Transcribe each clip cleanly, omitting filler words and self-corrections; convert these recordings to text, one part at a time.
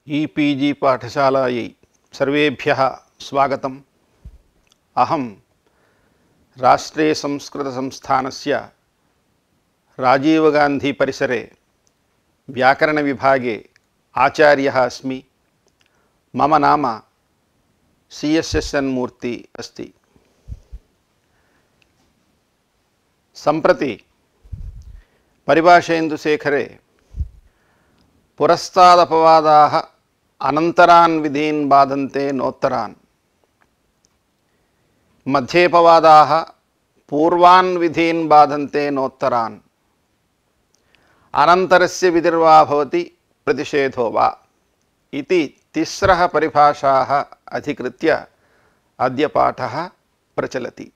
E-PG पाठशालायै सर्वेभ्यः स्वागतम्। अहं राष्ट्रीयसंस्कृतसंस्थानस्य राजीवगान्धी परिसरे व्याकरणविभागे आचार्यः अस्मि। मम नाम CSSN मूर्ति अस्ति। सम्प्रति परिभाषेन्दुशेखरे पुरस्तादपवादाः अनन्तरान् विधीन् बाधन्ते नोत्तरान्, मध्येपवादाः पूर्वान् विधीन् बाधन्ते नोत्तरान्, अनन्तरस्य विधिर्वा भवति प्रतिषेधो वा इति तिस्रः परिभाषाः अधिकृत्य अद्य पाठः प्रचलति।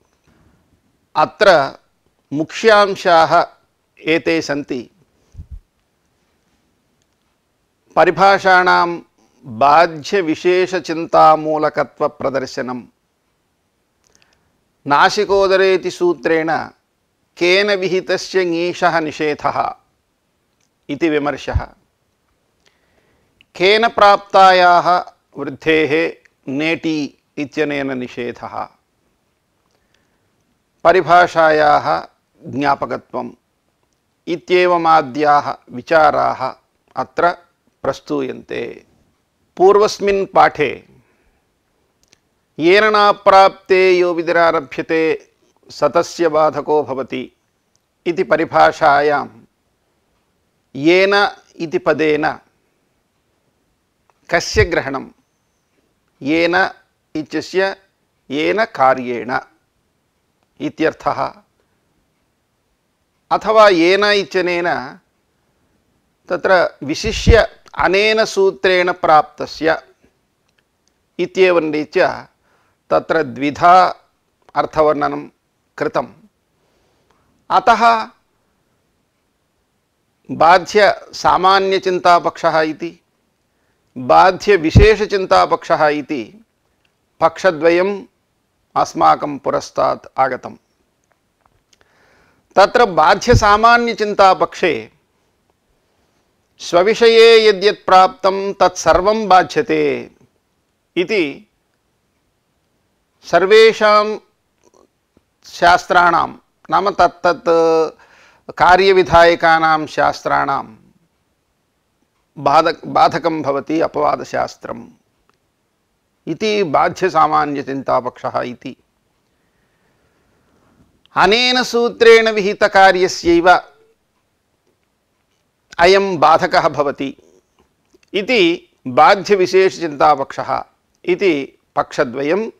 अत्र मुख्यांशाः एते सन्ति। परिभाषाणां बाध्यविशेषचिन्तामूलकत्वप्रदर्शनं, नासिकोदरेति सूत्रेण केन विहितस्य ङीषः निषेधः इति विमर्शः, केन प्राप्तायाः वृद्धेः नेटी इत्यनेन निषेधः, परिभाषायाः ज्ञापकत्वम् इत्येवमाद्याः विचाराः अत्र प्रस्तूयन्ते। पूर्वस्मिन् पाठे येन नाप्राप्ते यो विधिरारभ्यते सतस्य बाधको भवति इति परिभाषायां येन इति पदेन कस्य ग्रहणं, येन इत्यस्य येन कार्येण इत्यर्थः, अथवा येन इत्यनेन तत्र विशिष्य अनेन सूत्रेण प्राप्तस्य इत्येवं रीत्या तत्र द्विधा अर्थवर्णनं कृतम्। अतः बाध्य सामान्यचिन्तापक्षः इति बाध्य विशेषचिन्तापक्षः इति पक्षद्वयम् अस्माकं पुरस्तात् आगतम्। तत्र बाध्य सामान्यचिन्तापक्षे स्वविषये यद्यत् प्राप्तं तत्सर्वं बाध्यते इति सर्वेषां शास्त्राणां, नाम तत्तत् कार्यविधायकानां शास्त्राणां बाधकं भवति अपवादशास्त्रम् इति बाध्यसामान्यचिन्तापक्षः इति। अनेन सूत्रेण विहितकार्यस्यैव अयं बाधकः भवति इति बाध्यविशेषचिन्तापक्षः इति पक्षद्वयं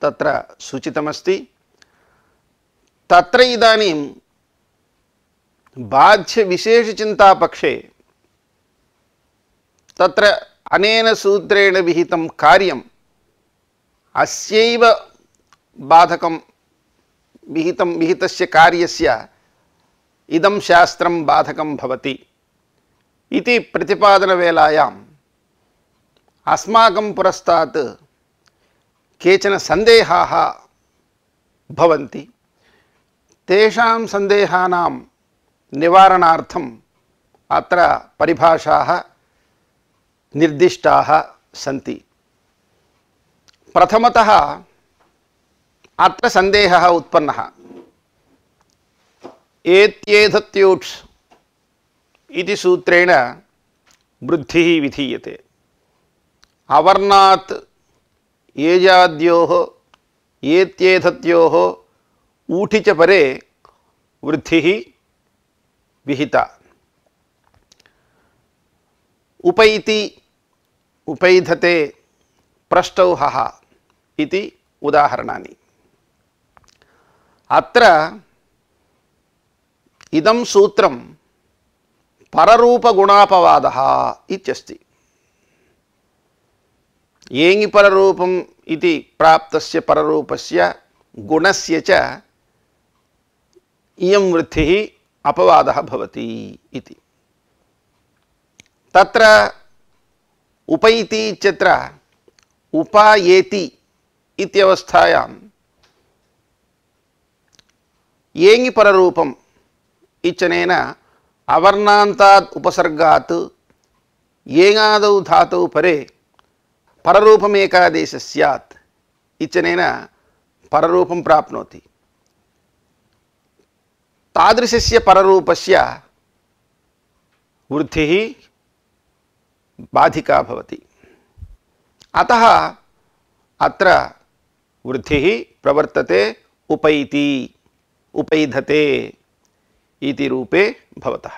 तत्र सूचितमस्ति। तत्र इदानीं बाध्यविशेषचिन्तापक्षे तत्र अनेन सूत्रेण विहितं कार्यम् अस्यैव बाधकं विहितस्य कार्यस्य इदं शास्त्रं बाधकं भवति इति प्रतिपादनवेलायाम् अस्माकं पुरस्तात् केचन सन्देहाः भवन्ति। तेषां सन्देहानां निवारणार्थम् अत्र परिभाषाः निर्दिष्टाः सन्ति। प्रथमतः अत्र सन्देहः उत्पन्नः। एत्येधत्यूट्स् इति सूत्रेण वृद्धिः विधीयते। अवर्णात् एजाद्योः एत्येधत्योः ऊठि च परे वृद्धिः विहिता। उपैति उपैधते प्रष्टौहः इति उदाहरणानि। अत्र इदं सूत्रं पररूपगुणापवादः इत्यस्ति। येङि पररूपम् इति प्राप्तस्य पररूपस्य गुणस्य च इयं वृद्धिः अपवादः भवति इति। तत्र उपैति इत्यत्र उपायेति इत्यवस्थायां येङि पररूपम् इत्यनेन अवर्णान्तात् उपसर्गात् येङादौ धातौ परे पररूपमेकादेशः स्यात् इत्यनेन पररूपं प्राप्नोति। तादृशस्य पररूपस्य वृद्धिः बाधिका भवति। अतः अत्र वृद्धिः प्रवर्तते उपैति उपैधते इति रूपे भवतः।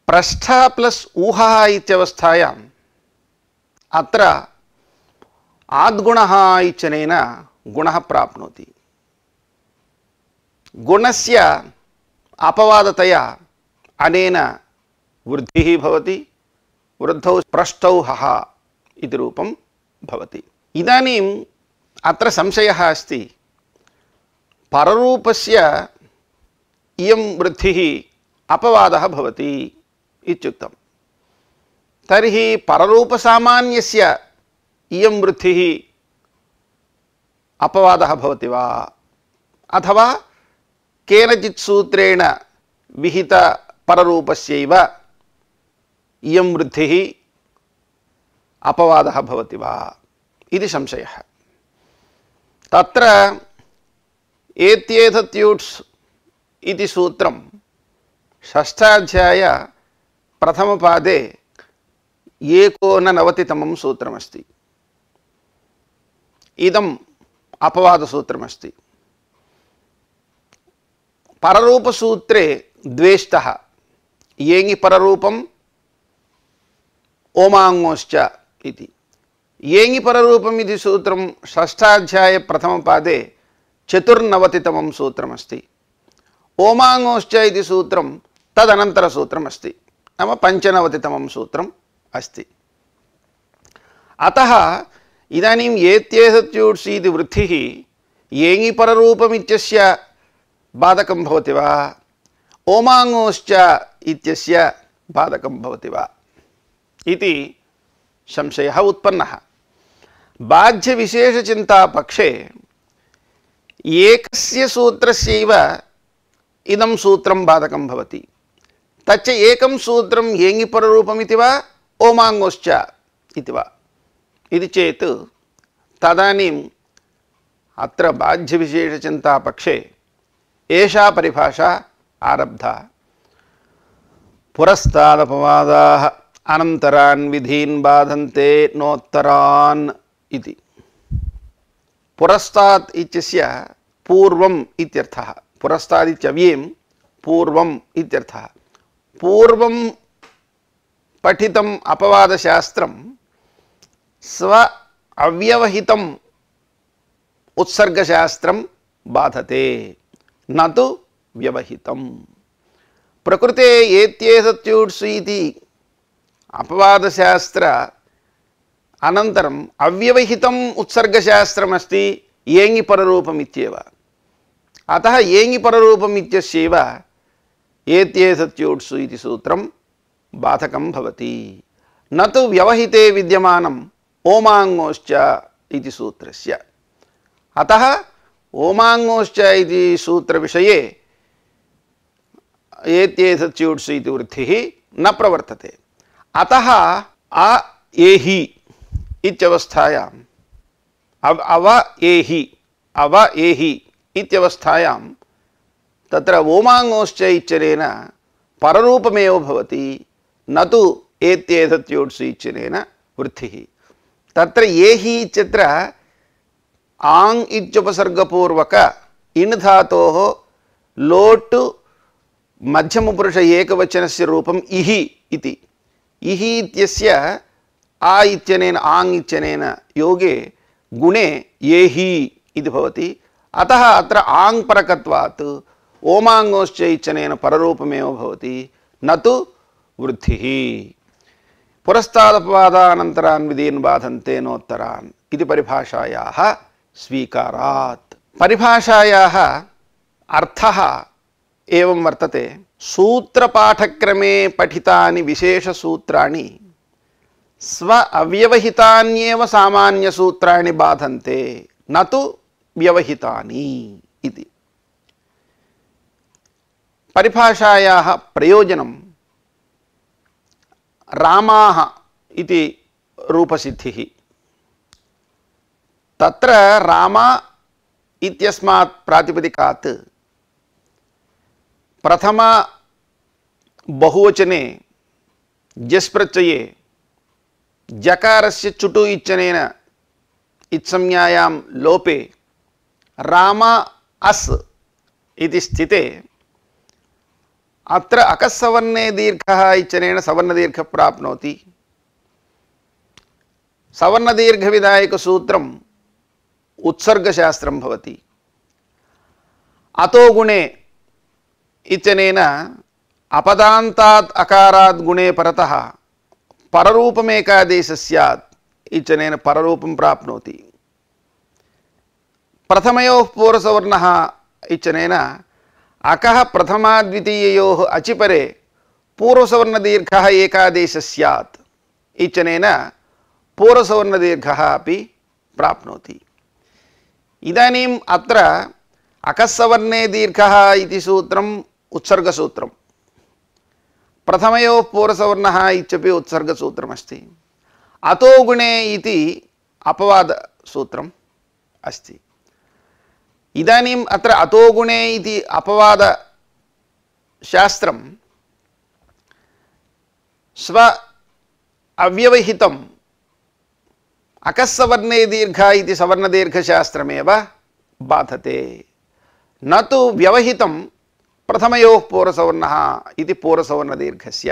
पृष्ठ प्लस ऊहः इत्यवस्थायाम् अत्र आद्गुणः इत्यनेन गुणः प्राप्नोति। गुणस्य अपवादतया अनेन वृद्धिः भवति। वृद्धौ पृष्ठौ हः इति रूपं भवति। इदानीम् अत्र संशयः अस्ति, पररूपस्य इयं वृद्धिः अपवादः भवति इत्युक्तं। तर्हि पररूपसामान्यस्य इयं वृद्धिः अपवादः भवति वा, अथवा केनचित् सूत्रेण विहित पररूपस्यैव इयं वृद्धिः अपवादः भवति वा इति संशयः। तत्र एत्येतत्यूट्स् इति सूत्रं षष्ठाध्याय प्रथमपादे 190तमं सूत्रमस्ति। इदम् अपवादसूत्रमस्ति। पररूपसूत्रे द्वेष्टः येङि पररूपम् ओमाङ्गोश्च इति। येङि पररूपम् इति सूत्रं षष्ठाध्याय प्रथमपादे 94तमं सूत्रमस्ति। ओमाङ्गोश्च इति सूत्रं तदनन्तरसूत्रमस्ति, नाम 95तमं सूत्रम् अस्ति। अतः इदानीम् एत्येतत्यूट्स् इति वृद्धिः येङि पररूपमित्यस्य बाधकं भवति वा, ओमाङ्गोश्च इत्यस्य बाधकं भवति वा इति संशयः उत्पन्नः। बाध्यविशेषचिन्तापक्षे एकस्य सूत्रस्यैव इदं सूत्रं बाधकं भवति। तच्च एकं सूत्रं येङि पररूपमिति वा ओमाङ्गोश्च इति वा इति चेत् तदानीम् अत्र बाध्यविशेषचिन्तापक्षे एषा परिभाषा आरब्धा। पुरस्तादपवादाः अनन्तरान् विधीन् बाधन्ते नोत्तरान् इति। पुरस्तात् इत्यस्य पूर्वम् इत्यर्थः। पुरस्तात् इत्यव्ययं पूर्वम् इत्यर्थः। पूर्वं पठितम् अपवादशास्त्रं स्व अव्यवहितम् उत्सर्गशास्त्रं बाधते, न तु व्यवहितम्। प्रकृते एत्येतत्यूट्स् इति अपवादशास्त्र अनन्तरम् अव्यवहितम् उत्सर्गशास्त्रमस्ति येङि पररूपम् इत्येव। अतः येङि पररूपम् इत्यस्यैव एत्येतत्यूट्स् इति सूत्रं बाधकं भवति, न तु व्यवहिते विद्यमानम् ओमाङ्गोश्च इति सूत्रस्य। अतः ओमाङ्गोश्च इति सूत्रविषये एत्येतत्यूट्स् इति वृद्धिः न प्रवर्तते। अतः अ एहि इत्यवस्थायाम् अव एहि इत्यवस्थायां तत्र ओमाङ्गोश्च इत्यनेन पररूपमेव भवति, न तु एत्येतत्यूट्स् इत्यनेन वृद्धिः। तत्र एहि इत्यत्र आङ् इत्युपसर्गपूर्वक इण् धातोः लोट् मध्यमपुरुष एकवचनस्य रूपम् इहि इति। इहि इत्यस्य आ इत्यनेन आङ् इत्यनेन योगे गुणे एहि इति भवति। अतः अत्र आङ् परकत्वात् ओमाङ्गोश्च इत्यनेन पररूपमेव भवति, न तु वृद्धिः। पुरस्तादपवादानन्तरान् विधीन् बाधन्ते नोत्तरान् इति परिभाषायाः स्वीकारात्। परिभाषायाः अर्थः एवं वर्तते। सूत्रपाठक्रमे पठितानि विशेषसूत्राणि स्व अव्यवहितान्येव सामान्यसूत्राणि बाधन्ते, न तु व्यवहितानि इति। परिभाषायाः प्रयोजनं रामाः इति रूपसिद्धिः। तत्र राम इत्यस्मात् प्रातिपदिकात् प्रथम बहुवचने जस् प्रत्यये जकारस्य चुटु इत्यनेन इत्संज्ञायां लोपे राम अस् इति स्थिते अत्र अकस्सवर्णे दीर्घः इत्यनेन सवर्णदीर्घः प्राप्नोति। सवर्णदीर्घविधायकसूत्रम् उत्सर्गशास्त्रं भवति। अतो गुणे इत्यनेन अपदान्तात् अकारात् गुणे परतः पररूपमेकादेशः स्यात् इत्यनेन पररूपं प्राप्नोति। प्रथमयोः पूर्वसवर्णः इत्यनेन अकः प्रथमाद्वितीययोः अचिपरे पूर्वसवर्णदीर्घः एकादेशः स्यात् इत्यनेन पूर्वसवर्णदीर्घः अपि प्राप्नोति। इदानीम् अत्र अकस्सवर्णे दीर्घः इति सूत्रम् उत्सर्गसूत्रम्, प्रथमयोः पूर्वसवर्णः इत्यपि उत्सर्गसूत्रमस्ति। अतो गुणे इति अपवादसूत्रम् अस्ति। इदानीम् अत्र अतो गुणे इति अपवादशास्त्रं स्व अव्यवहितम् अकस्सवर्णे दीर्घ इति सवर्णदीर्घशास्त्रमेव बाधते, न तु व्यवहितं प्रथमयोः पूर्वसवर्णः इति पूर्वसवर्णदीर्घस्य।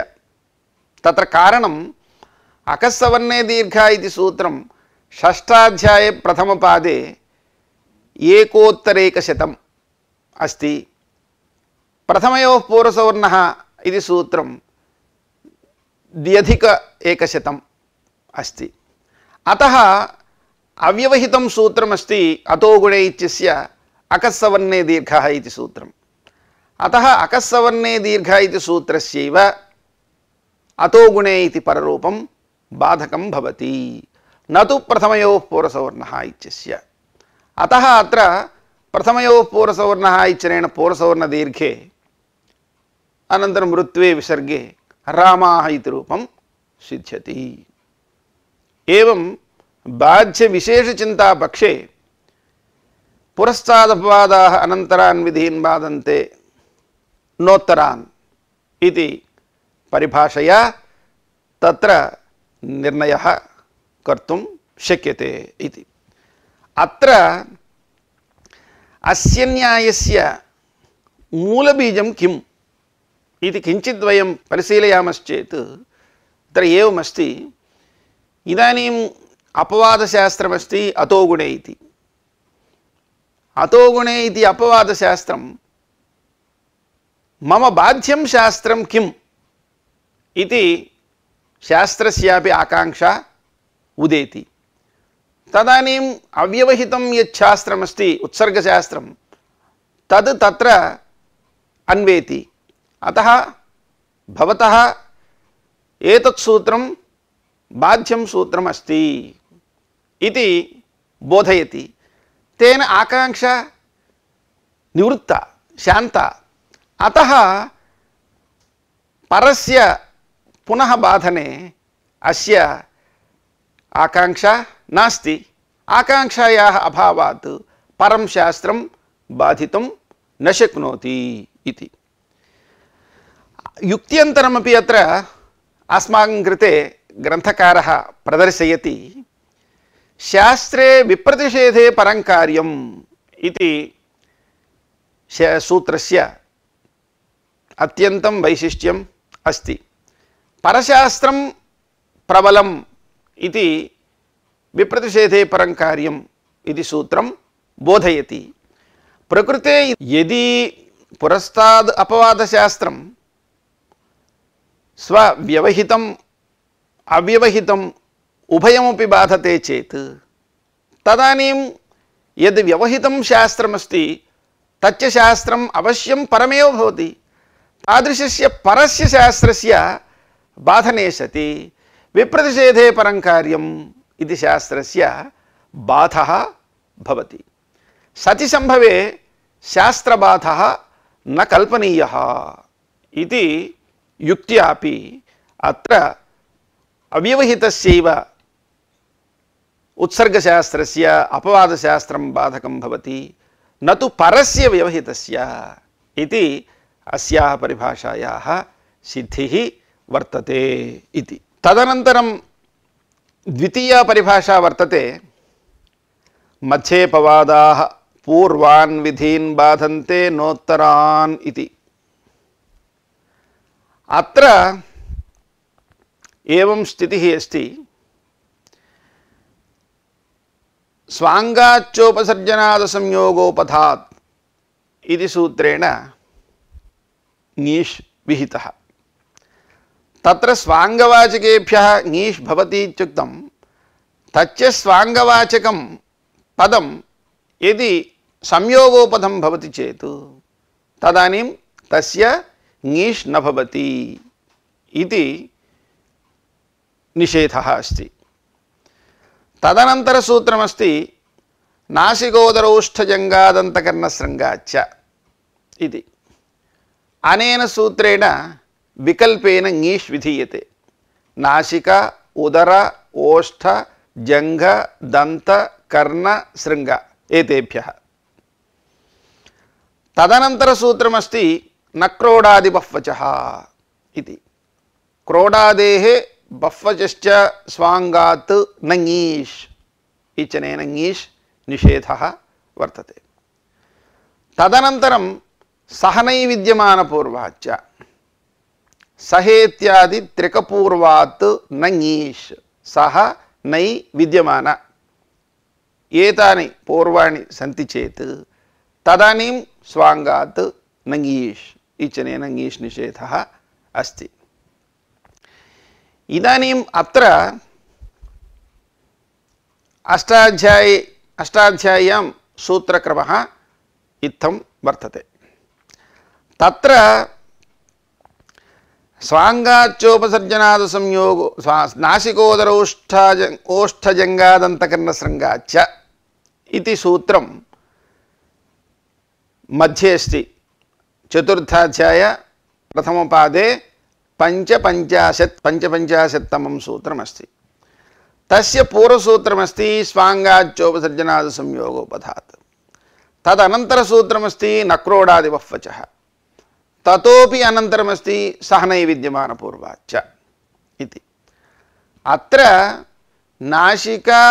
तत्र कारणम् अकस्सवर्णे दीर्घ इति सूत्रं षष्ठाध्याये प्रथमपादे एकोत्तरैकशतम् अस्ति। प्रथमयोः पूर्वसवर्णः इति सूत्रं द्व्यधिक एकशतम् अस्ति। अतः अव्यवहितं सूत्रमस्ति अतो गुणे इत्यस्य अकस्सवर्णे दीर्घः इति सूत्रम्। अतः अकस्सवर्णे दीर्घ इति सूत्रस्यैव अतो गुणे इति पररूपं बाधकं भवति, न तु प्रथमयोः पूर्वसवर्णः इत्यस्य। अतः अत्र प्रथमयोः पूर्वसवर्णः इत्यनेन पूर्वसवर्णदीर्घे अनन्तरं ऋत्वे विसर्गे रामाः इति रूपं सिद्ध्यति। एवं बाध्यविशेषचिन्तापक्षे पुरस्तादपवादाः अनन्तरान् विधीन् बाधन्ते नोत्तरान् इति परिभाषया तत्र निर्णयः कर्तुं शक्यते इति। अत्र अस्य न्यायस्य मूलबीजं किम् इति किञ्चित् वयं परिशीलयामश्चेत् तत्र एवमस्ति। इदानीम् अपवादशास्त्रमस्ति अतो गुणे इति। अतो गुणे इति अपवादशास्त्रं मम बाध्यं शास्त्रं किम् इति शास्त्रस्यापि आकाङ्क्षा उदेति। तदानीम् अव्यवहितं यत् शास्त्रमस्ति उत्सर्गशास्त्रं तद् तत्र अन्वेति। अतः भवतः एतत् सूत्रं बाध्यं सूत्रमस्ति इति बोधयति। तेन आकाङ्क्षा निवृत्ता शान्ता। अतः परस्य पुनः बाधने अस्य आकाङ्क्षा नास्ति। आकाङ्क्षायाः अभावात् परं शास्त्रं बाधितुं न शक्नोति इति। युक्त्यन्तरमपि अत्र अस्माकं कृते ग्रन्थकारः प्रदर्शयति। शास्त्रे विप्रतिषेधे परं कार्यम् इति सूत्रस्य अत्यन्तं वैशिष्ट्यम् अस्ति। परशास्त्रं प्रबलम् इति विप्रतिषेधे परं कार्यम् इति सूत्रं बोधयति। प्रकृते यदि पुरस्ताद् अपवादशास्त्रं स्वव्यवहितम् अव्यवहितम् उभयमपि बाधते चेत् तदानीं यद् व्यवहितं शास्त्रमस्ति तच्च शास्त्रम् अवश्यं परमेव भवति। तादृशस्य परस्य शास्त्रस्य बाधने सति विप्रतिषेधे परं कार्यम् इति शास्त्रस्य बाधः भवति। सति संभवे शास्त्रबाधः न कल्पनीयः इति युक्त्यापि अत्र अव्यवहितस्यैव उत्सर्गशास्त्रस्य अपवादशास्त्रं बाधकं भवति न तु परस्य व्यवहितस्य इति अस्याः परिभाषायाः सिद्धिः वर्तते इति। तदनन्तरं द्वितीया परिभाषा वर्तते मध्येपवादाः पूर्वान् विधीन् बाधन्ते नोत्तरान् इति। अत्र एवं स्थितिः अस्ति, स्वाङ्गाच्चोपसर्जनादसंयोगोपधात् इति सूत्रेण ङीष् विहितः। तत्र स्वाङ्गवाचकेभ्यः ङीष् भवति इत्युक्तं तच्च स्वाङ्गवाचकं पदं यदि संयोगोपधं भवति चेत् तदानीं तस्य ङीष् न भवति इति निषेधः अस्ति। तदनन्तरसूत्रमस्ति नासिकोदरौष्ठजङ्गादन्तकर्णशृङ्गाच्च इति। अनेन सूत्रेण विकल्पेन ङीष् विधीयते। नासिक उदर ओष्ठ जङ्घ दन्त कर्ण शृङ्ग एतेभ्यः। तदनन्तरसूत्रमस्ति न क्रोडादि बह्वचः इति। क्रोडादेः बह्वचश्च स्वाङ्गात् न ङीष् इत्यनेन ङीष् निषेधः वर्तते। तदनन्तरं सहनैविद्यमानपूर्वाच्च सहेत्यादि त्रिकपूर्वात् न ङीष् सह नै विद्यमान एतानि पूर्वाणि सन्ति चेत् तदानीं स्वाङ्गात् न ङीष् इत्यनेन ङीष् निषेधः अस्ति। इदानीम् अत्र अष्टाध्याय्यां सूत्रक्रमः इत्थं वर्तते। तत्र स्वाङ्गाच्चोपसर्जनादसंयोगो नासिकोदरौष्ठजङ्गादन्तकर्णशृङ्गाच्च इति सूत्रं मध्ये अस्ति। चतुर्थाध्याय प्रथमपादे पञ्चपञ्चाशत्तमं सूत्रमस्ति। तस्य पूर्वसूत्रमस्ति स्वाङ्गाच्चोपसर्जनादसंयोगोपधात्। तदनन्तरसूत्रमस्ति नक्रोडादिबह्वचः। ततोपि अनन्तरमस्ति सहनैविद्यमानपूर्वाच्च इति। अत्र नासिका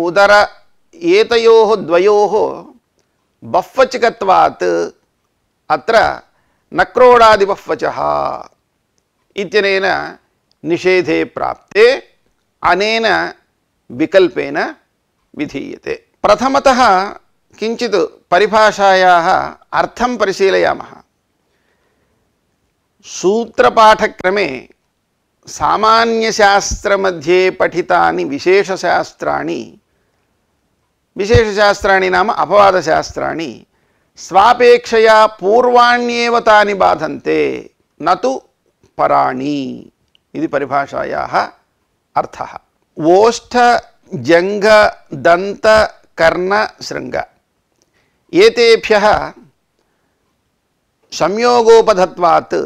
उदर एतयोः द्वयोः बह्वचकत्वात् अत्र नक्रोडादिबह्वचः इत्यनेन निषेधे प्राप्ते अनेन विकल्पेन विधीयते। प्रथमतः किञ्चित् परिभाषायाः अर्थं परिशीलयामः। सूत्रपाठक्रमे सामान्यशास्त्रमध्ये पठितानि विशेषशास्त्राणि नाम अपवादशास्त्राणि स्वापेक्षया पूर्वाण्येव तानि बाधन्ते न तु पराणि इति परिभाषायाः अर्थः। ओष्ठ जङ्घ दन्त कर्ण शृङ्ग एतेभ्यः संयोगोपधत्वात्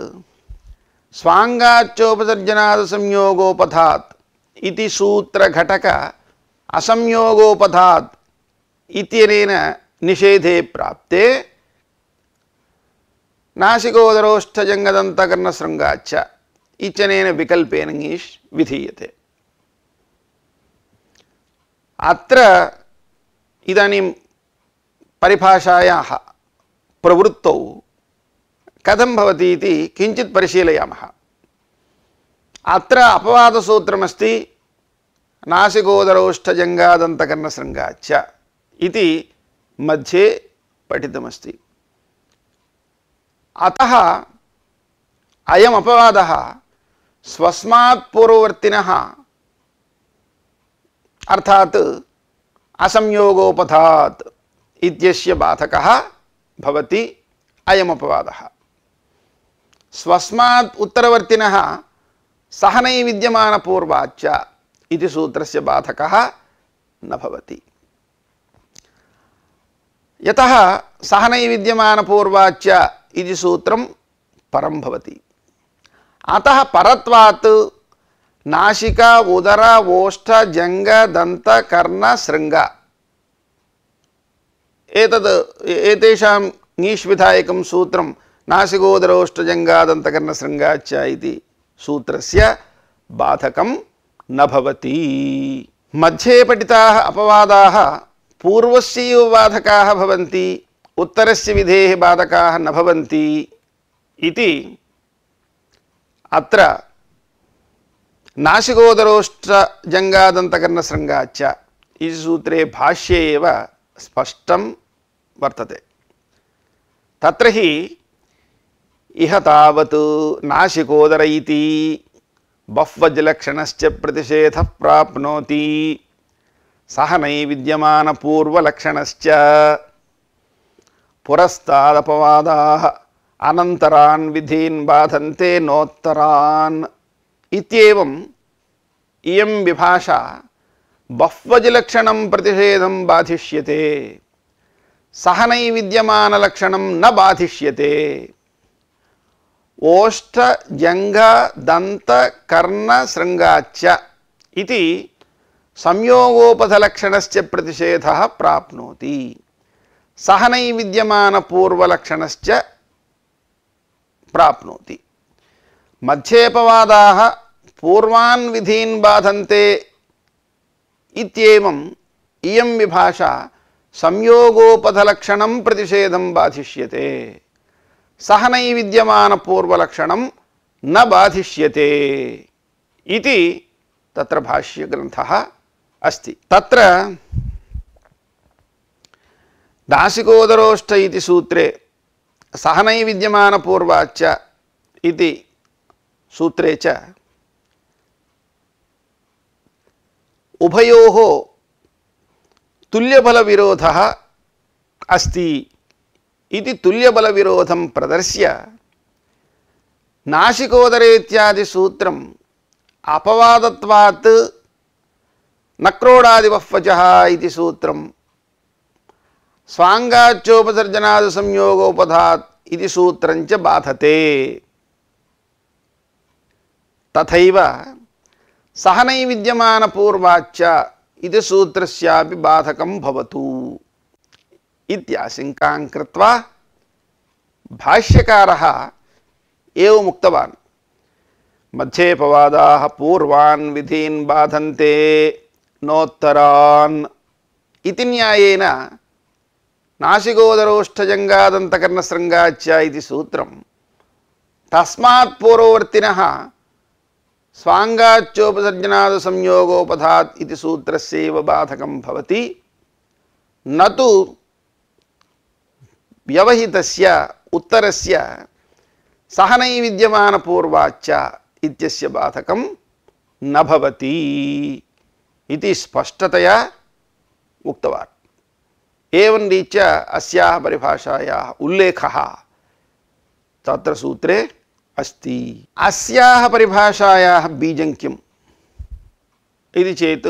स्वाङ्गाच्चोपसर्जनादसंयोगोपधात् इति सूत्रघटक असंयोगोपधात् इत्यनेन निषेधे प्राप्ते नासिकोदरोष्ठजङ्गदन्तकर्णशृङ्गाच्च इत्यनेन विकल्पेन ङीष् विधीयते। अत्र इदानीं परिभाषायाः प्रवृत्तौ कथं भवति इति किञ्चित् परिशीलयामः। अत्र अपवादसूत्रमस्ति नासिकोदरोष्ठजङ्गादन्तकर्णशृङ्गाच्च इति मध्ये पठितमस्ति। अतः अयम् अपवादः स्वस्मात् पूर्ववर्तिनः अर्थात् असंयोगोपधात् इत्यस्य बाधकः भवति अयम् अपवादः। स्वस्मात् उत्तरवर्तिनः सहनैविद्यमानपूर्वाच्च इति सूत्रस्य बाधकः न भवति। यतः सहनैविद्यमानपूर्वाच्च इति सूत्रं परं भवति। अतः परत्वात् नासिका उदर ओष्ठ जंग दंत कर्ण शृंग एतेषां ङीष्विधायकं सूत्रं नासिकोदरोष्ठ जंगादंत कर्ण शृंगाच्च इति सूत्रस्य बाधकं न भवति। मध्ये पठिताः अपवादाः पूर्वस्यैव बाधकाः भवन्ति, उत्तरस्य विधेः बाधकाः न भवन्ति इति अत्र नासिकोदरोष्ठ जंगादंतकर्णशृंगाच्च इति सूत्रे भाष्ये एव स्पष्टं वर्तते। तत्र हि इह तावत् नासिकोदर इति बह्वजलक्षणश्च प्रतिषेधः प्राप्नोति सह नैविद्यमान पूर्वलक्षणश्च पुरस्तादपवादाः अनन्तरान् विधीन् बाधन्ते नोत्तरान् इत्येवं इयं विभाषा बह्वजलक्षणं प्रतिषेधं बाधिष्यते सह नैविद्यमानलक्षणं न बाधिष्यते। ओष्ठ जंग दंत कर्ण शृंगाच्च इति संयोगोपधलक्षणस्य प्रतिषेधः प्राप्नोति सह नैविद्यमान पूर्वलक्षणश्च प्राप्नोति। मध्येपवादाः पूर्वान् विधीन् बाधन्ते इत्येवम् इयं विभाषा संयोगोपधलक्षणं प्रतिषेधं बाधिष्यते सह नैविद्यमान पूर्वलक्षणं न बाधिष्यते इति तत्र भाष्यग्रन्थः अस्ति। तत्र नासिकोदरोष्ठ इति सूत्रे सह नैविद्यमान पूर्वाच्च इति सूत्रे च उभयोः तुल्यबलविरोधः अस्ति इति तुल्यबलविरोधं प्रदर्श्य नासिकोदरे इत्यादि सूत्रम् अपवादत्वात् नक्रोडादिवह्वचः इति सूत्रं स्वाङ्गाच्चोपसर्जनादि संयोगोपधात् इति सूत्रं च बाधते। तथैव सह नैविद्यमान पूर्वाच्च इति सूत्रस्यापि बाधकं भवतु इत्याशंकां कृत्वा भाष्यकारः एवम् उक्तवान् मध्येपवादाः पूर्वान् विधीन् बाधन्ते नोत्तरान् इति न्यायेन नासिकोदरोष्ठजङ्गादन्तकर्णशृङ्गाच्च इति सूत्रं तस्मात् पूर्ववर्तिनः स्वाङ्गाच्चोपसर्जनाद् संयोगोपधात् इति सूत्रस्यैव बाधकं भवति न तु व्यवहितस्य उत्तरस्य सह नैविद्यमान पूर्वाच्च इत्यस्य बाधकं न भवति इति स्पष्टतया उक्तवान्। एवं रीत्या अस्याः परिभाषायाः उल्लेखः तत्र सूत्रे अस्ति। अस्याः परिभाषायाः बीजं किम् इति चेत्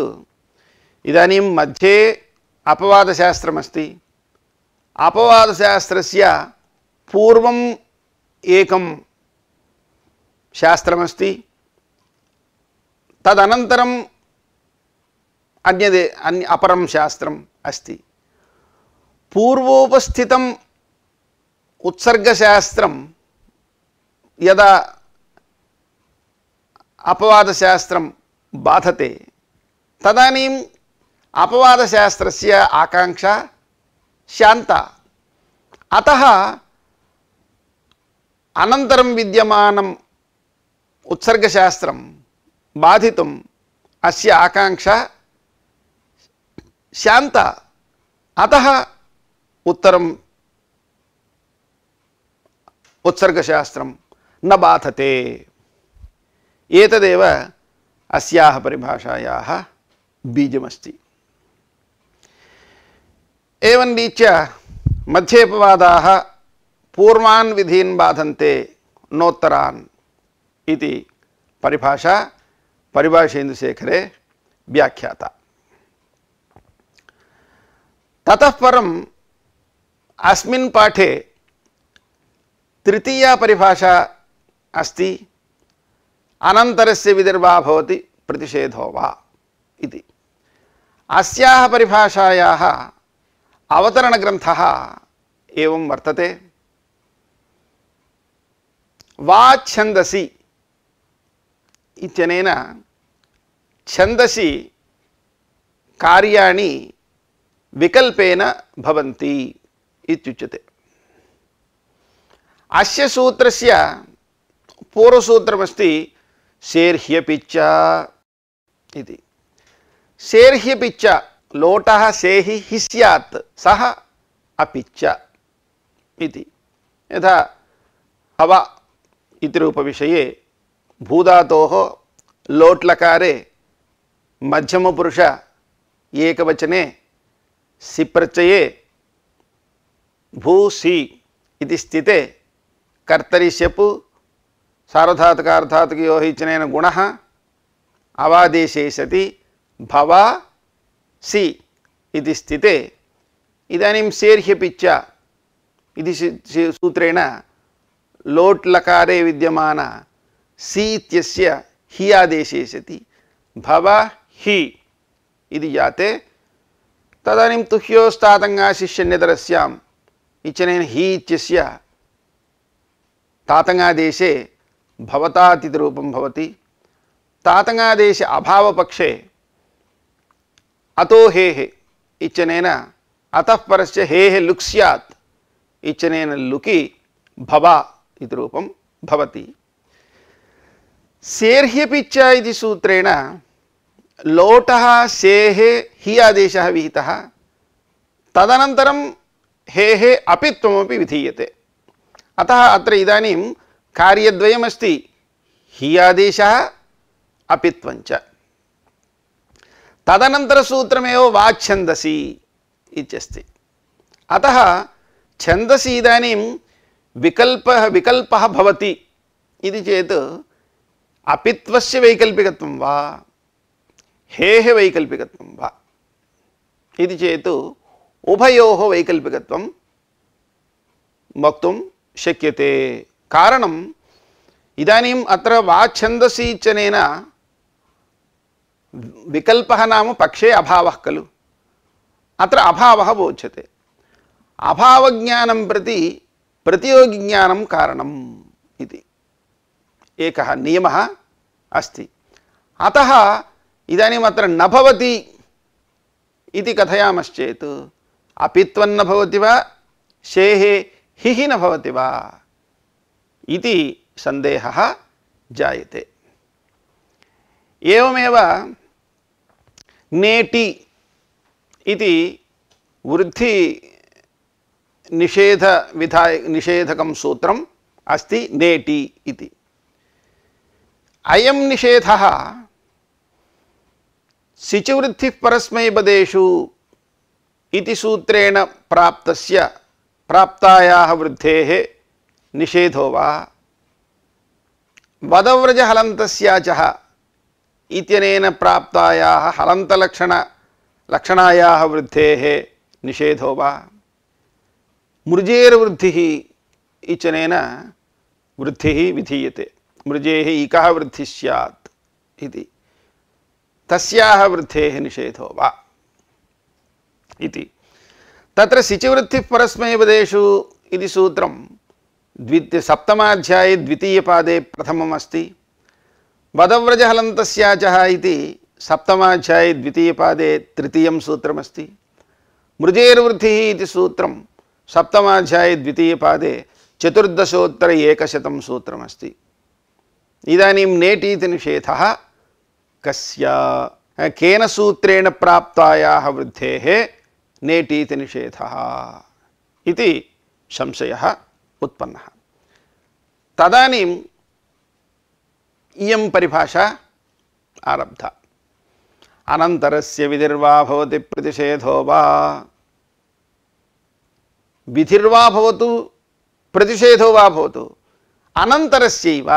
इदानीं मध्ये अपवादशास्त्रमस्ति। अपवादशास्त्रस्य पूर्वम् एकं शास्त्रमस्ति, तदनन्तरम् अपरं शास्त्रम् अस्ति। पूर्वोपस्थितम् उत्सर्गशास्त्रं यदा अपवादशास्त्रं बाधते तदानीम् अपवादशास्त्रस्य आकांक्षा शांता। अतः अनन्तरं विद्यमानम् उत्सर्गशास्त्रं बाधितुम् अस्य आकांक्षा शांता। अतः उत्तरम् उत्सर्गशास्त्रं न बाधते। एतदेव अस्याः परिभाषायाः बीजमस्ति। एवं रीत्या मध्येपवादाः पूर्वान् विधीन् बाधन्ते नोत्तरान् इति परिभाषा परिभाषेन्दुशेखरे व्याख्याता। ततः परम् अस्मिन् पाठे तृतीया परिभाषा अस्ति। अनन्तरस्य विधिर्वा भवति प्रतिषेधो वा इति। अस्याः परिभाषायाः अवतरणग्रन्थः एवं वर्तते। वा छन्दसि इत्यनेन छन्दसि कार्याणि विकल्पेन भवन्ति इत्युच्यते। अस्य सूत्रस्य पूर्वसूत्रमस्ति सेर्ह्यपिच्च इति। सेर्ह्यपिच्च लोटः सेहि हि स्यात् सः अपिच्च इति। यथा हव इति रूपविषये भूधातोः लोट्लकारे मध्यमपुरुष एकवचने सिप्रत्यये भूसि इति स्थिते कर्तरि शप् सार्वधातुकार्धातुकयोः इत्यनेन गुणः अवादेशे सति भवा सि इति स्थिते इदानीं सेर्ह्यपिच्च इति सूत्रेण लोट् लकारे विद्यमान सि इत्यस्य हि आदेशे सति भव हि इति जाते। तदानीं तुह्योस्तातङ्गाशिष्यन्यतरस्याम् इत्यनेन हि इत्यस्य तातङ्गादेशे भवतात् इति रूपं भवति। तातङ्गादेश अभावपक्षे अतो हेः इत्यनेन अतः परस्य हेः लुक् स्यात् इत्यनेन लुकि भव इति रूपं भवति। सेर्ह्यपिच्च इति सूत्रेण लोटः सेः हि आदेशः विहितः, तदनन्तरं हेः अपित्वमपि विधीयते। अतः अत्र इदानीं कार्यद्वयमस्ति, हि आदेशः अपित्वञ्च। तदनन्तरसूत्रमेव वाच्छन्दसि इत्यस्ति। अतः छन्दसि इदानीं विकल्पः भवति इति चेत् अपित्वस्य वैकल्पिकत्वं वा हेः वैकल्पिकत्वं वा इति चेत् उभयोः वैकल्पिकत्वं वक्तुं शक्यते। कारणम् इदानीम् अत्र वाच्छन्दसि इत्यनेन विकल्पः नाम पक्षे अभावः खलु, अत्र अभावः बोध्यते। अभावज्ञानं प्रति प्रतियोगिज्ञानं कारणम् इति एकः नियमः अस्ति। अतः इदानीम् अत्र न भवति इति कथयामश्चेत् अपित्वं न भवति वा शेः हिः न भवति वा इति सन्देहः जायते। एवमेव नेटि इति वृद्धि निषेधकं सूत्रम् अस्ति नेटि इति। अयं निषेधः सिचवृत्तिः परस्मैपदेषु इति सूत्रेण प्राप्तायाः वृद्धेः निषेधो वा वदव्रजहलन्तस्याचः इत्यनेन प्राप्तायाः हलन्तलक्षणायाः वृद्धेः निषेधो वा मृजेर्वृद्धिः इत्यनेन वृद्धिः विधीयते। मृजेः इकः वृद्धिः स्यात् इति, तस्याः वृद्धेः निषेधो वा इति। तत्र सिचवृत्तिः परस्मैपदेषु इति सूत्रं सप्तमाध्याये द्वितीयपादे प्रथमम् अस्ति। वदव्रजहलन्तस्याचः इति सप्तमाध्याये द्वितीयपादे तृतीयं सूत्रमस्ति। मृजेर्वृद्धिः इति सूत्रं सप्तमाध्याये द्वितीयपादे चतुर्दशोत्तर-100 सूत्रमस्ति। इदानीं नेटि इति निषेधः कस्य केन सूत्रेण प्राप्तायाः वृद्धेः नेटि इति निषेधः इति संशयः उत्पन्नः। तदानीम् इयं परिभाषा आरब्धा। अनन्तरस्य विधिर्वा भवति प्रतिषेधो वा। विधिर्वा भवतु प्रतिषेधो वा भवतु अनन्तरस्यैव,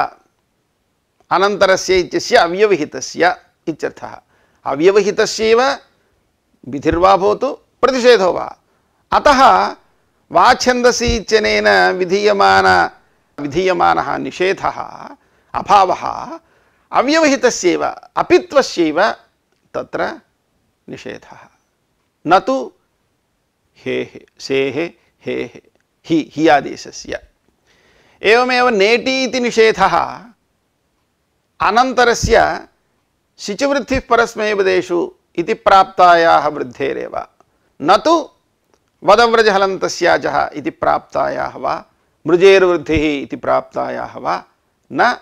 अनन्तरस्य इत्यस्य अव्यवहितस्य इत्यर्थः। अव्यवहितस्यैव विधिर्वा भवतु प्रतिषेधो वा। अतः वाच्छन्दसि इत्यनेन विधीयमानः निषेधः अभावः अव्यवहितस्यैव अपित्वस्यैव तत्र निषेधः न तु हेः सेः हेः हि आदेशस्य। एवमेव नेटि इति निषेधः अनन्तरस्य शिचुवृद्धिः परस्मैपदेषु इति प्राप्तायाः वृद्धेरेव न तु वदव्रजहलन्तस्याजः इति प्राप्तायाः वा मृजेर्वृद्धिः इति प्राप्तायाः वा न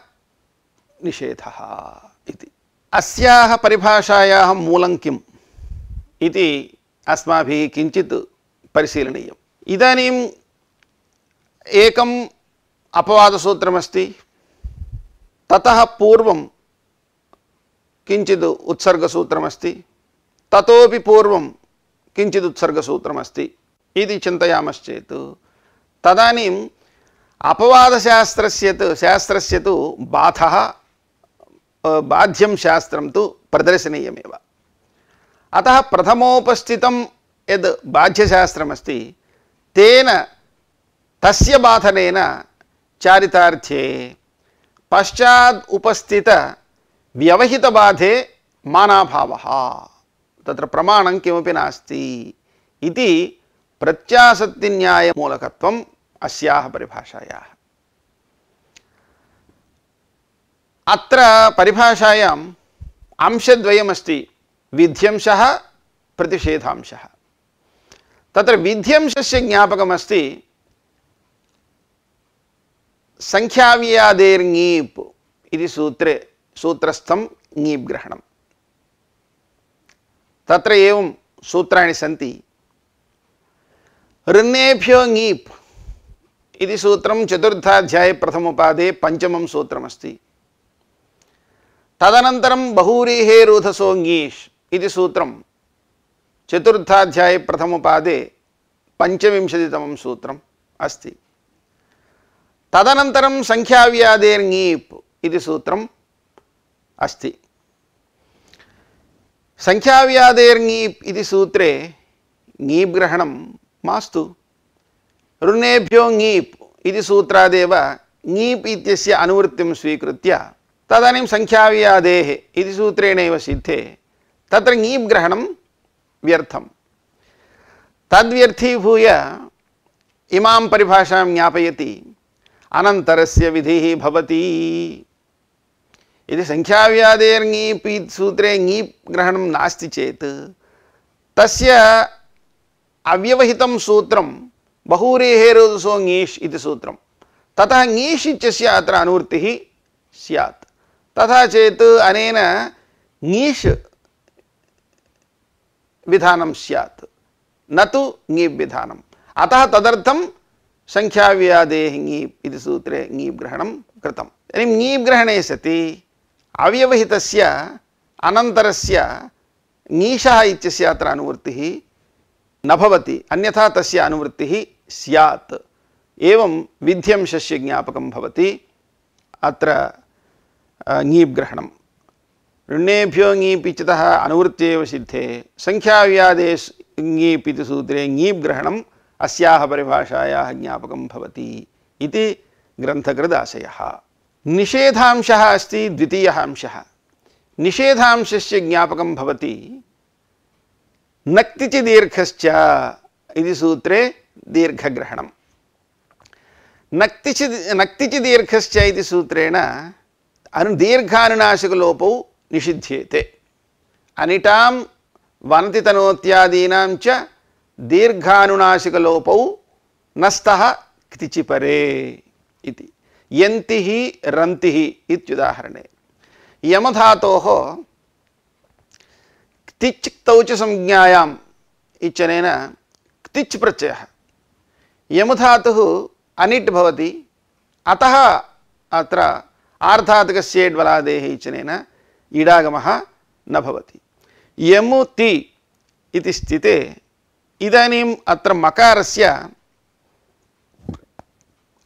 निषेधः इति। अस्याः परिभाषायाः मूलं किम् इति अस्माभिः किञ्चित् परिशीलनीयम्। इदानीम् एकम् अपवादसूत्रमस्ति, ततः पूर्वं किञ्चित् उत्सर्गसूत्रमस्ति, ततोपि पूर्वं किञ्चित् उत्सर्गसूत्रमस्ति इति चिन्तयामश्चेत् तदानीम् अपवादशास्त्रस्य तु बाधः बाध्यं शास्त्रं तु प्रदर्शनीयमेव। अतः प्रथमोपस्थितं यद् बाध्यशास्त्रमस्ति तेन तस्य बाधनेन चारितार्थे पश्चात् उपस्थित व्यवहितबाधे मानाभावः तत्र प्रमाणं किमपि नास्ति इति प्रत्यासत्तिन्यायमूलकत्वम् अस्याः परिभाषायाः। अत्र परिभाषायाम् अंशद्वयमस्ति, विध्यंशः प्रतिषेधांशः। तत्र विध्यंशस्य ज्ञापकमस्ति संख्याव्यादेर्ङीप् इति सूत्रस्थं ङीप् ग्रहणम्। तत्र एवं सूत्राणि सन्ति। ऋन्नेभ्यो ङीप् इति सूत्रं चतुर्थाध्याये प्रथमपादे पंचमं सूत्रमस्ति। तदनन्तरं बहुव्रीहेरूधसो ङीष् इति सूत्रं चतुर्थाध्याये प्रथमपादे पंचविंशतितमं सूत्रम् अस्ति। तदनन्तरं संख्याव्यादेर्ङीप् इति सूत्रम् अस्ति। संख्याव्यादेर्ङीप् इति सूत्रे ङीप् ग्रहणं मास्तु। ऋन्नेभ्यो ङीप् इति सूत्रादेव ङीप् इत्यस्य अनुवृत्तिं स्वीकृत्य तदानीं संख्याव्यादेः इति सूत्रेणैव सिद्धे तत्र ङीप् ग्रहणं व्यर्थम्। तद्व्यर्थीभूय इमां परिभाषां ज्ञापयति अनन्तरस्य विधिः भवति इति। संख्याव्यादेर्ङीप् इति सूत्रे ङीप् ग्रहणं नास्ति चेत् तस्य अव्यवहितं सूत्रं बहुव्रीहेरूधसो ङीष् इति सूत्रं, ततः ङीष् इत्यस्य अत्र अनुवृत्तिः स्यात्। तथा चेत् अनेन ङीष् विधानं स्यात् न तु ङीप् विधानम्। अतः तदर्थं संख्याव्यादेः ङीप् इति सूत्रे ङीप् ग्रहणं कृतम्। इदानीं ङीप् ग्रहणे सति अव्यवहितस्य अनन्तरस्य ङीषः इत्यस्य अत्र अनुवृत्तिः न भवति, अन्यथा तस्य अनुवृत्तिः स्यात्। एवं विध्यंशस्य ज्ञापकं भवति अत्र ङीप् ग्रहणम्। ऋण्येभ्यो ङीप् इत्यतः अनुवृत्त्येव सिद्धे संख्याव्यादेः ङीप् इति सूत्रे ङीप् ग्रहणम् अस्याः परिभाषायाः ज्ञापकं भवति इति ग्रन्थकृदाशयः। निषेधांशः अस्ति द्वितीयः अंशः। निषेधांशस्य ज्ञापकं भवति नक्तिचि दीर्घश्च इति सूत्रे दीर्घग्रहणम्। नक्तिचि दीर्घश्च इति सूत्रेण दीर्घानुनासिकलोपौ निषिध्येते। अनिटां वनतितनोत्यादीनां च दीर्घानुनासिकलोपौ नस्तः क्तिचिपरे इति। यन्तिः रन्तिः इत्युदाहरणे यमधातोः क्तिच् क्तौ च संज्ञायाम् इत्यनेन क्तिच् प्रत्ययः। यमधातुः अनिट् भवति, अतः अत्र आर्धातुकस्येड्वलादेः इत्यनेन ईडागमः न भवति। यमुति इति स्थिते इदानीम् अत्र मकारस्य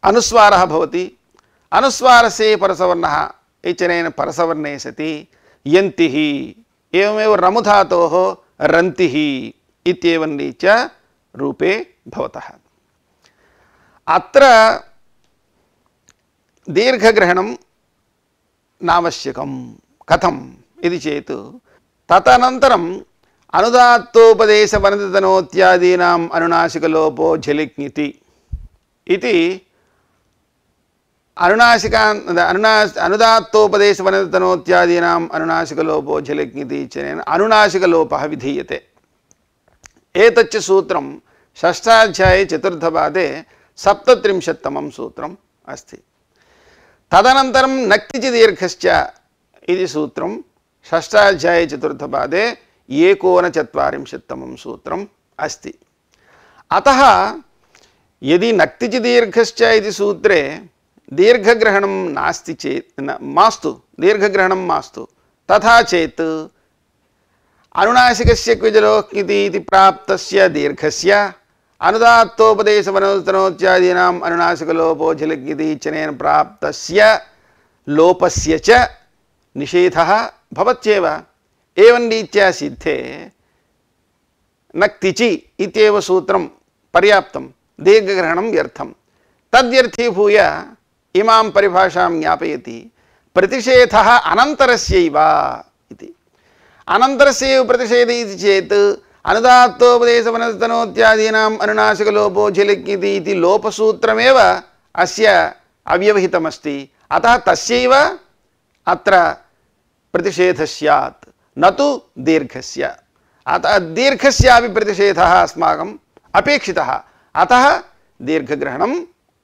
अनुस्वारः भवति। अनुस्वारस्य परसवर्णः इत्यनेन परसवर्णे सति यन्तिः। एवमेव रमुधातोः रन्तिः इत्येवं रीत्या रूपे भवतः। अत्र दीर्घग्रहणं नावश्यकं कथम् इति चेत् तदनन्तरम् अनुदात्तोपदेशवनिततनोत्यादीनाम् अनुनासिकलोपो झलिक्ङिति इति अनुदात्तोपदेशवनिततनोत्यादीनाम् अनुनासिकलोपो झलिक्ङिति इत्यनेन अनुनासिकलोपः विधीयते। एतच्च सूत्रं षष्ठाध्याये चतुर्थपादे 37तमं सूत्रम् अस्ति। तदनन्तरं नक्तिचि दीर्घश्च इति सूत्रं षष्ठाध्याये चतुर्थपादे 39तमं सूत्रम् अस्ति। अतः यदि नक्तिचि दीर्घश्च इति सूत्रे दीर्घग्रहणं नास्ति चेत् दीर्घग्रहणं मास्तु तथा चेत् अनुनासिकस्य क्विजलोक्ङिति इति प्राप्तस्य दीर्घस्य अनुदात्तोपदेशवनिततनोत्यादीनाम् अनुनासिकलोपो झलिक्ङिति इत्यनेन प्राप्तस्य लोपस्य च निषेधः भवत्येव। एवं रीत्या सिद्धे नक्तिचि इत्येव सूत्रं पर्याप्तं, दीर्घग्रहणं व्यर्थं। तद्व्यर्थीभूय इमां परिभाषां ज्ञापयति प्रतिषेधः अनन्तरस्यैव इति। अनन्तरस्यैव प्रतिषेधः इति चेत् अनुदात्तोपदेशवनिततनोत्यादीनाम् अनुनासिकलोपो झलिक्ङिति इति लोपसूत्रमेव अस्य अव्यवहितमस्ति। अतः तस्यैव अत्र प्रतिषेधः स्यात्, न तु दीर्घस्य। अतः दीर्घस्यापि प्रतिषेधः अस्माकम् अपेक्षितः। अतः दीर्घग्रहणं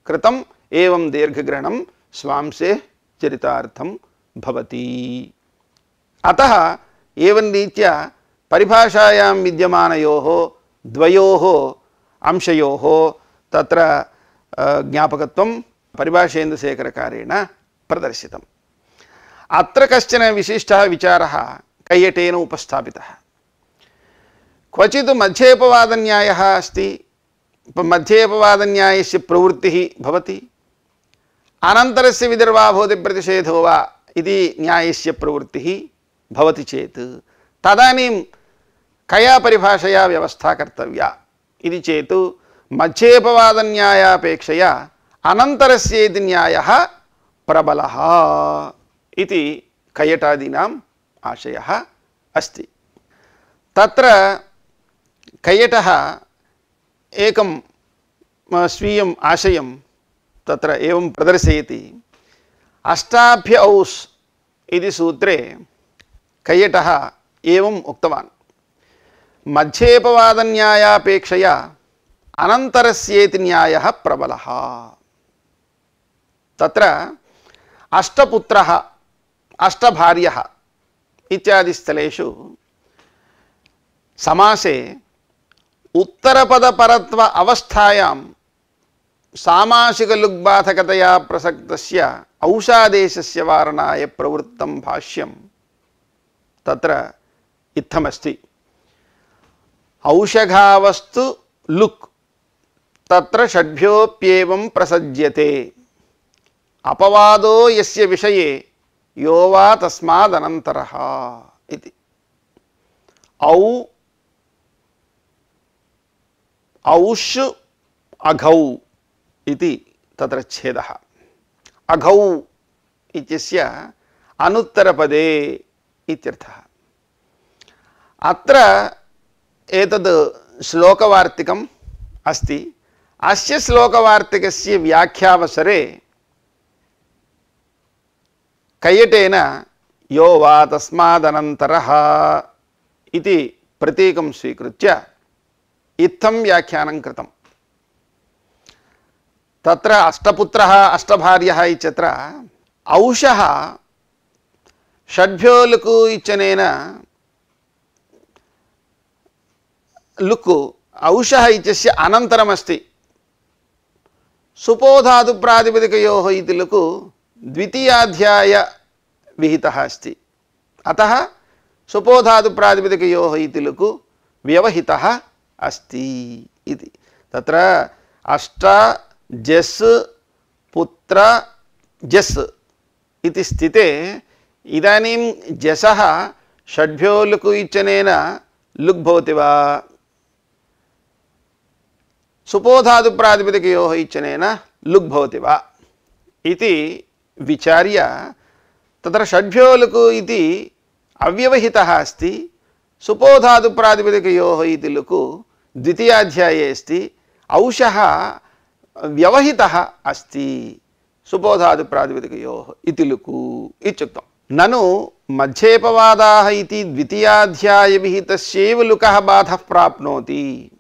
कृतम्। एवं दीर्घग्रहणं स्वांसे चरितार्थं भवति। अतः एवं रीत्या परिभाषायां विद्यमानयोः द्वयोः अंशयोः तत्र ज्ञापकत्वं परिभाषेन्दुशेखरकारेण प्रदर्शितम्। अत्र कश्चन विशिष्टः विचारः कैयटेन उपस्थापितः। क्वचित् मध्येपवादन्यायः अस्ति, मध्येपवादन्यायस्य प्रवृत्तिः भवति, अनन्तरस्य विदर्भा भवति प्रतिषेधो वा इति न्यायस्य प्रवृत्तिः भवति चेत् तदानीं कया परिभाषया व्यवस्था कर्तव्या इति चेत् मध्येपवादन्यायापेक्षया अनन्तरस्य इति न्यायः प्रबलः इति कैयटादीनाम् आशयः अस्ति। तत्र कैयटः एकं स्वीयम् आशयं तत्र एवं प्रदर्शयति। अष्टाभ्य औस् इति सूत्रे कैयटः एवम् उक्तवान्, मध्येपवादन्यायापेक्षया अनन्तरस्येति न्यायः प्रबलः। तत्र अष्टपुत्रः अष्टभार्यः इत्यादि स्थलेषु समासे उत्तरपदपरत्व अवस्थायां सामासिकलुग्बाधकतया प्रसक्तस्य औषादेशस्य वारणाय प्रवृत्तं भाष्यं तत्र इत्थमस्ति। औषघावस्तु लुक् तत्र षड्भ्योऽप्येवं प्रसज्यते, अपवादो यस्य विषये यो वा तस्मादनन्तरः इति। औ औष् अघौ इति तत्र छेदः। अघौ इत्यस्य अनुत्तरपदे इत्यर्थः। अत्र एतद् श्लोकवार्तिकम् अस्ति। अस्य श्लोकवार्तिकस्य व्याख्यावसरे कैयटेन यो वा तस्मादनन्तरः इति प्रतीकं स्वीकृत्य इत्थं व्याख्यानं कृतम्। तत्र अष्टपुत्रः अष्टभार्यः इत्यत्र औषः षड्भ्यो लुकु इत्यनेन लुक् औषः इत्यस्य अनन्तरमस्ति। सुपोधातु प्रातिपदिकयोः इति लुक् द्वितीयाध्याय विहितः अस्ति। अतः सुपोधातु प्रातिपदिकयोः इति लुक् व्यवहितः अस्ति इति। तत्र अष्ट जस् पुत्र जस् इति स्थिते इदानीं जसः षड्भ्यो लुक् इत्यनेन लुक् भवति वा, सुपोधातु प्रातिपदिकयोः इत्यनेन लुक् भवति वा इति विचार्य तत्र षड्भ्यो लुकु इति अव्यवहितः अस्ति, सुपोधातु प्रातिपदिकयोः इति लुकु द्वितीयाध्याये अस्ति, औषः व्यवहितः अस्ति सुपोधातु प्रातिपदिकयोः इति लुकु इत्युक्तम्। ननु मध्येपवादाः इति द्वितीयाध्यायविहितस्यैव लुकः बाधः प्राप्नोति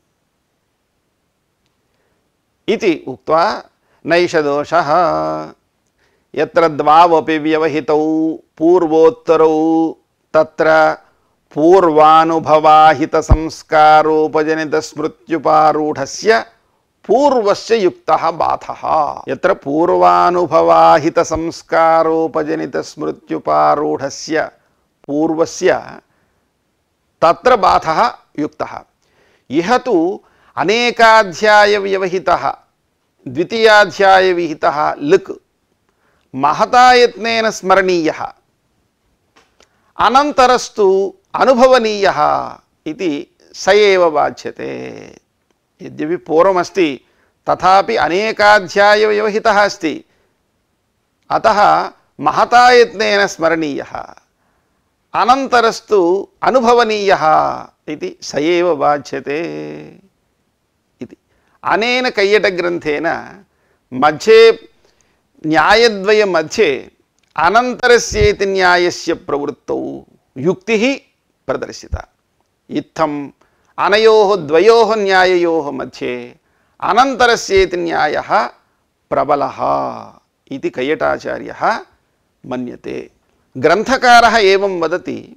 इति उक्त्वा नैष दोषः यत्र द्वावपि व्यवहितौ पूर्वोत्तरौ तत्र पूर्वानुभवाहितसंस्कारोपजनितस्मृत्युपारूढस्य पूर्वस्य युक्तः बाधः। यत्र पूर्वानुभवाहितसंस्कारोपजनितस्मृत्युपारूढस्य पूर्वस्य तत्र बाधः युक्तः। इह तु अनेकाध्यायव्यवहितः द्वितीयाध्यायविहितः लुक् महता यत्नेन स्मरणीयः, अनन्तरस्तु अनुभवनीयः इति स एव बाध्यते। यद्यपि पूर्वमस्ति तथापि अनेकाध्यायव्यवहितः अस्ति, अतः महता यत्नेन स्मरणीयः, अनन्तरस्तु अनुभवनीयः इति स एव बाध्यते इति। अनेन कैयटग्रन्थेन मध्ये न्यायद्वय मध्ये अनन्तरस्येति न्यायस्य प्रवृत्तौ युक्तिः प्रदर्शिता। इत्थम् अनयोः द्वयोः न्याययोः मध्ये अनन्तरस्येति न्यायः प्रबलः इति कैयटाचार्यः मन्यते। ग्रन्थकारः एवं वदति,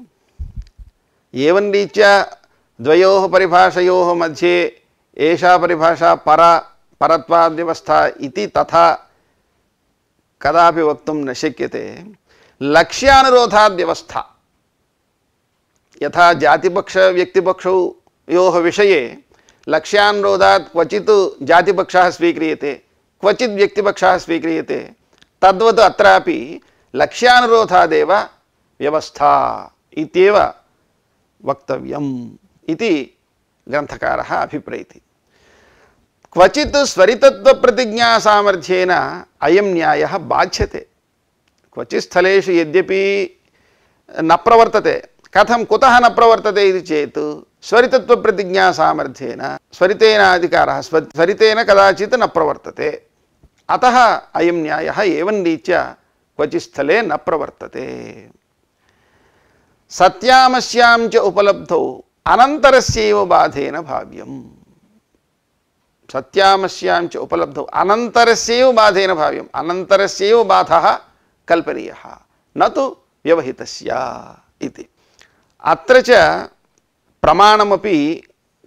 एवं रीत्या द्वयोः परिभाषयोः मध्ये एषा परिभाषा परत्वाद्व्यवस्था इति तथा कदापि वक्तुं न शक्यते। लक्ष्यानुरोधाद्व्यवस्था, यथा जातिपक्ष व्यक्तिपक्षयोः विषये लक्ष्यानुरोधात् क्वचित् जातिपक्षः स्वीक्रियते, क्वचित् व्यक्तिपक्षः स्वीक्रियते, तद्वत् अत्रापि लक्ष्यानुरोधादेव व्यवस्था इत्येव वक्तव्यम् इति ग्रन्थकारः अभिप्रैति। क्वचित् स्वरितत्वप्रतिज्ञा सामर्थ्येन अयं न्यायः बाध्यते। क्वचित् स्थलेषु यद्यपि न प्रवर्तते, कथं कुतः न प्रवर्तते इति चेत् स्वरितत्वप्रतिज्ञा सामर्थ्येन स्वरितेनाधिकारः स्वरितेन कदाचित् न प्रवर्तते, अतः अयं न्यायः एवं रीत्या क्वचित् स्थले न प्रवर्तते। सत्यामस्यां च उपलब्धौ अनन्तरस्यैव बाधेन भाव्यम्। सत्यामस्यां च उपलब्धौ अनन्तरस्यैव बाधेन भाव्यम्, अनन्तरस्यैव बाधः कल्पनीयः, न तु व्यवहितस्य इति। अत्र च प्रमाणमपि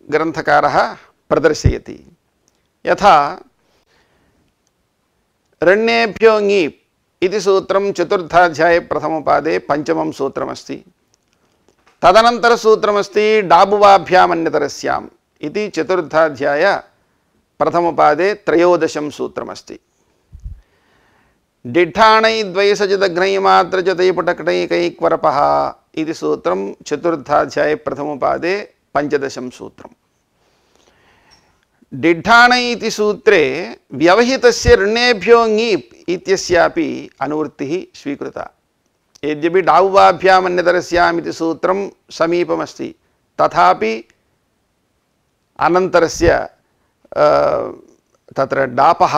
ग्रन्थकारः प्रदर्शयति। यथा ऋण्येभ्यो ङीप् इति सूत्रं चतुर्थाध्याये प्रथमपादे पञ्चमं सूत्रमस्ति। तदनन्तरसूत्रमस्ति डाबुवाभ्यामन्यतरस्याम् इति चतुर्थाध्याय प्रथमपादे त्रयोदशं सूत्रमस्ति। डिढ्ढाणै द्वयसजदघ्नै मात्र च तैपुटकटैकैक्वरपः इति सूत्रं चतुर्थाध्याये प्रथमपादे पञ्चदशं सूत्रम्। डिढ्ढाणै इति सूत्रे व्यवहितस्य ऋण्येभ्यो ङीप् इत्यस्यापि अनुवृत्तिः स्वीकृता। यद्यपि डाबुवाभ्यामन्यतरस्याम् इति सूत्रं समीपमस्ति, तथापि अनन्तरस्य तत्र डापः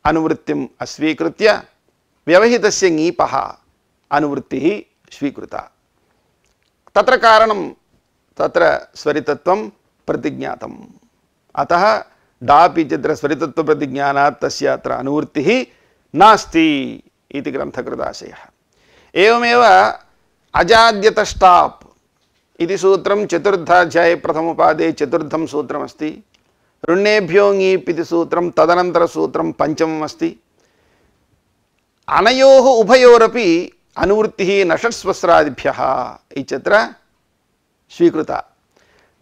अनुवृत्तिम् अस्वीकृत्य व्यवहितस्य ङीपः अनुवृत्तिः स्वीकृता। तत्र कारणं तत्र स्वरितत्वं प्रतिज्ञातम्, अतः डापि इत्यत्र स्वरितत्वप्रतिज्ञानात् तस्य अत्र अनुवृत्तिः नास्ति इति ग्रन्थकृताशयः। एवमेव अजाद्यतष्टाप् इति सूत्रं चतुर्थाध्याये प्रथमपादे चतुर्थं सूत्रमस्ति। ऋण्येभ्यो ङीप् इति सूत्रं तदनन्तरसूत्रं पञ्चमम् अस्ति। अनयोः उभयोरपि अनुवृत्तिः नषट्स्वस्रादिभ्यः इत्यत्र स्वीकृता।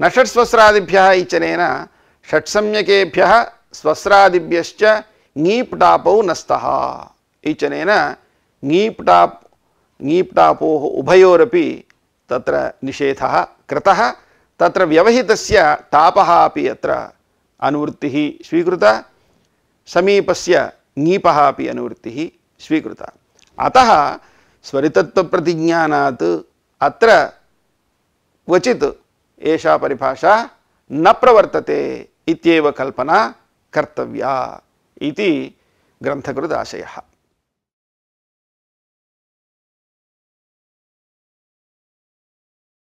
नषट्स्वस्रादिभ्यः इत्यनेन षट्सम्यकेभ्यः स्वस्रादिभ्यश्च ङीप् टापौ नस्तः इत्यनेन ङीप् टापोः उभयोरपि तत्र निषेधः कृतः। तत्र व्यवहितस्य टापः अपि अत्र अनुवृत्तिः स्वीकृता, समीपस्य ङीपः अपि अनुवृत्तिः स्वीकृता। अतः स्वरितत्वप्रतिज्ञानात् अत्र क्वचित् एषा परिभाषा न प्रवर्तते इत्येव कल्पना कर्तव्या इति ग्रन्थकृदाशयः।